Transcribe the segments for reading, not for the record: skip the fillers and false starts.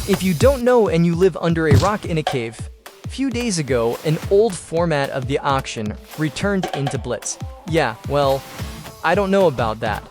If you don't know and you live under a rock in a cave, a few days ago, an old format of the auction returned into Blitz. Yeah, well, I don't know about that.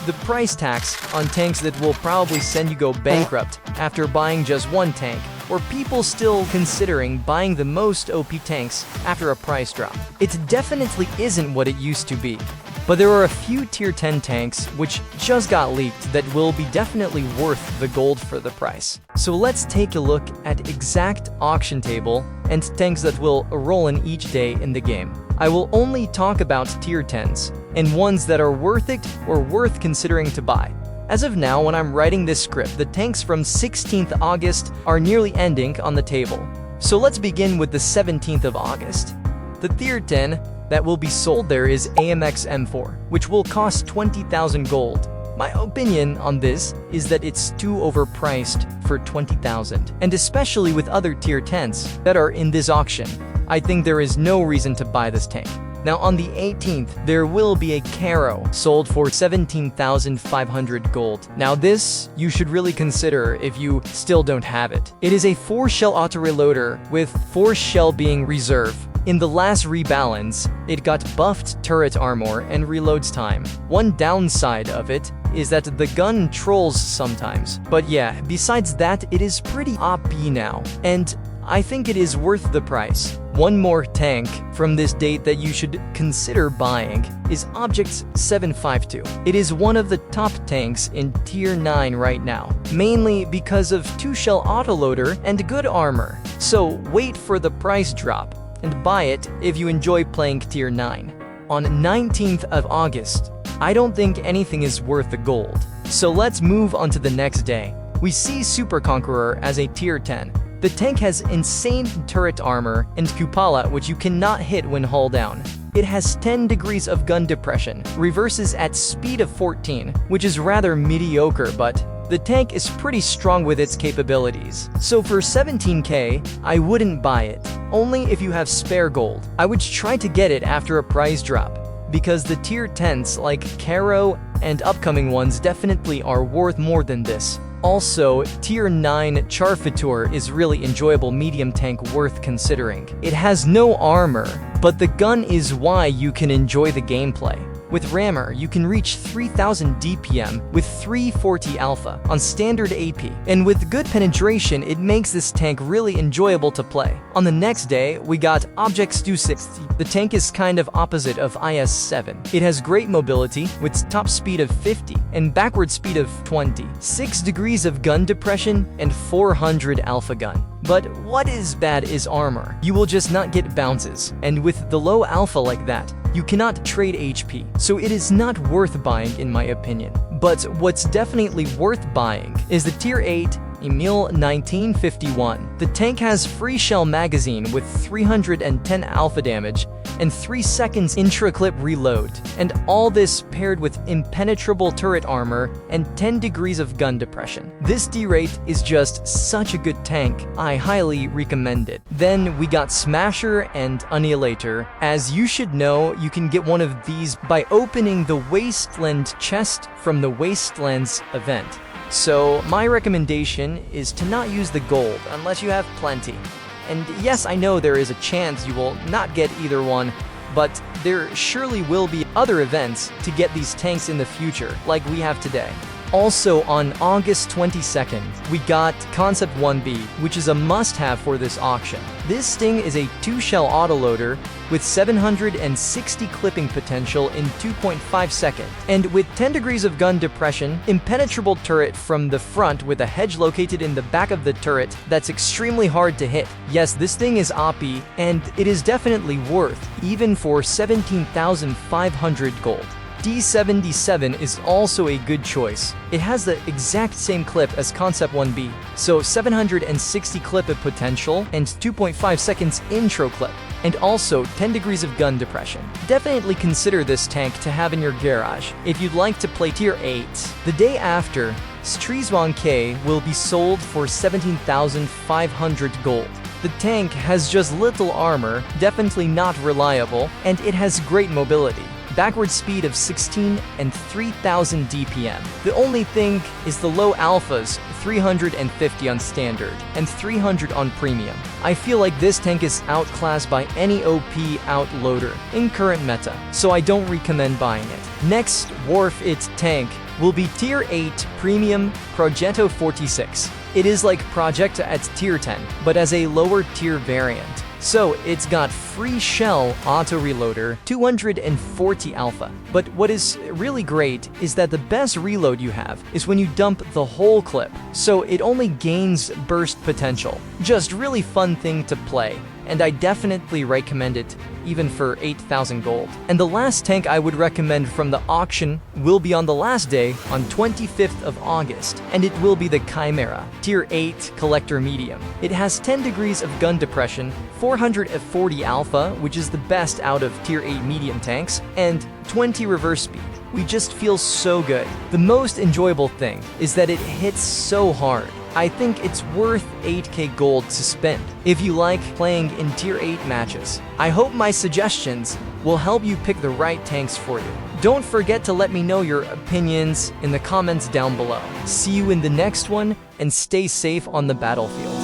The price tax on tanks that will probably send you go bankrupt after buying just one tank, or people still considering buying the most OP tanks after a price drop. It definitely isn't what it used to be. But there are a few tier 10 tanks which just got leaked that will be definitely worth the gold for the price. So let's take a look at exact auction table and tanks that will roll in each day in the game. I will only talk about tier 10s and ones that are worth it or worth considering to buy. As of now, when I'm writing this script, the tanks from 16th August are nearly ending on the table. So let's begin with the 17th of August. The tier 10 that will be sold there is AMX M4, which will cost 20,000 gold. My opinion on this is that it's too overpriced for 20,000, and especially with other tier 10s that are in this auction, I think there is no reason to buy this tank. Now on the 18th, there will be a Caro sold for 17,500 gold. Now this, you should really consider if you still don't have it. It is a 4-shell auto-reloader with 4 shell being reserve. In the last rebalance, it got buffed turret armor and reloads time. One downside of it is that the gun trolls sometimes. But yeah, besides that, it is pretty OP now, and I think it is worth the price. One more tank from this date that you should consider buying is Objects 752. It is one of the top tanks in tier 9 right now, mainly because of 2-shell autoloader and good armor. So wait for the price drop and buy it if you enjoy playing tier 9. On 19th of August, I don't think anything is worth the gold. So let's move on to the next day. We see Super Conqueror as a tier 10. The tank has insane turret armor and Kupala, which you cannot hit when hull down. It has 10 degrees of gun depression, reverses at speed of 14, which is rather mediocre, but the tank is pretty strong with its capabilities. So for 17k, I wouldn't buy it, only if you have spare gold. I would try to get it after a price drop, because the tier 10s like Caro and upcoming ones definitely are worth more than this. Also, tier 9 Charfator is really enjoyable medium tank worth considering. It has no armor, but the gun is why you can enjoy the gameplay. With rammer, you can reach 3000 DPM with 340 alpha on standard AP, and with good penetration, it makes this tank really enjoyable to play. On the next day, we got Objects 260. The tank is kind of opposite of IS-7. It has great mobility with top speed of 50 and backward speed of 20, 6 degrees of gun depression, and 400 alpha gun. But what is bad is armor. You will just not get bounces, and with the low alpha like that, you cannot trade HP, so it is not worth buying in my opinion. But what's definitely worth buying is the tier 8 Emil 1951. The tank has free shell magazine with 310 alpha damage and 3 seconds intra-clip reload, and all this paired with impenetrable turret armor and 10 degrees of gun depression. This D-rate is just such a good tank, I highly recommend it. Then we got Smasher and Annihilator. As you should know, you can get one of these by opening the Wasteland chest from the Wastelands event. So my recommendation is to not use the gold unless you have plenty. And yes, I know there is a chance you will not get either one, but there surely will be other events to get these tanks in the future, like we have today. Also on August 22nd, we got Concept 1B, which is a must-have for this auction. This thing is a 2-shell autoloader with 760 clipping potential in 2.5 seconds, and with 10 degrees of gun depression, impenetrable turret from the front with a hedge located in the back of the turret that's extremely hard to hit. Yes, this thing is OP, and it is definitely worth, even for 17,500 gold. D77 is also a good choice. It has the exact same clip as Concept 1B, so 760 clip of potential and 2.5 seconds intro clip, and also 10 degrees of gun depression. Definitely consider this tank to have in your garage if you'd like to play tier 8. The day after, Streezwang K will be sold for 17,500 gold. The tank has just little armor, definitely not reliable, and it has great mobility. Backward speed of 16 and 3000 DPM. The only thing is the low alphas, 350 on standard, and 300 on premium. I feel like this tank is outclassed by any OP outloader in current meta, so I don't recommend buying it. Next Wharf It tank will be Tier 8 Premium Progetto 46. It is like Projecta at Tier 10, but as a lower tier variant. So it's got free shell auto reloader 240 alpha. But what is really great is that the best reload you have is when you dump the whole clip, so it only gains burst potential. Just really fun thing to play, and I definitely recommend it even for 8,000 gold. And the last tank I would recommend from the auction will be on the last day, on 25th of August, and it will be the Chimera, Tier 8 Collector Medium. It has 10 degrees of gun depression, 440 alpha, which is the best out of Tier 8 medium tanks, and 20 reverse speed. We just feel so good. The most enjoyable thing is that it hits so hard. I think it's worth 8k gold to spend if you like playing in Tier 8 matches. I hope my suggestions will help you pick the right tanks for you. Don't forget to let me know your opinions in the comments down below. See you in the next one, and stay safe on the battlefield.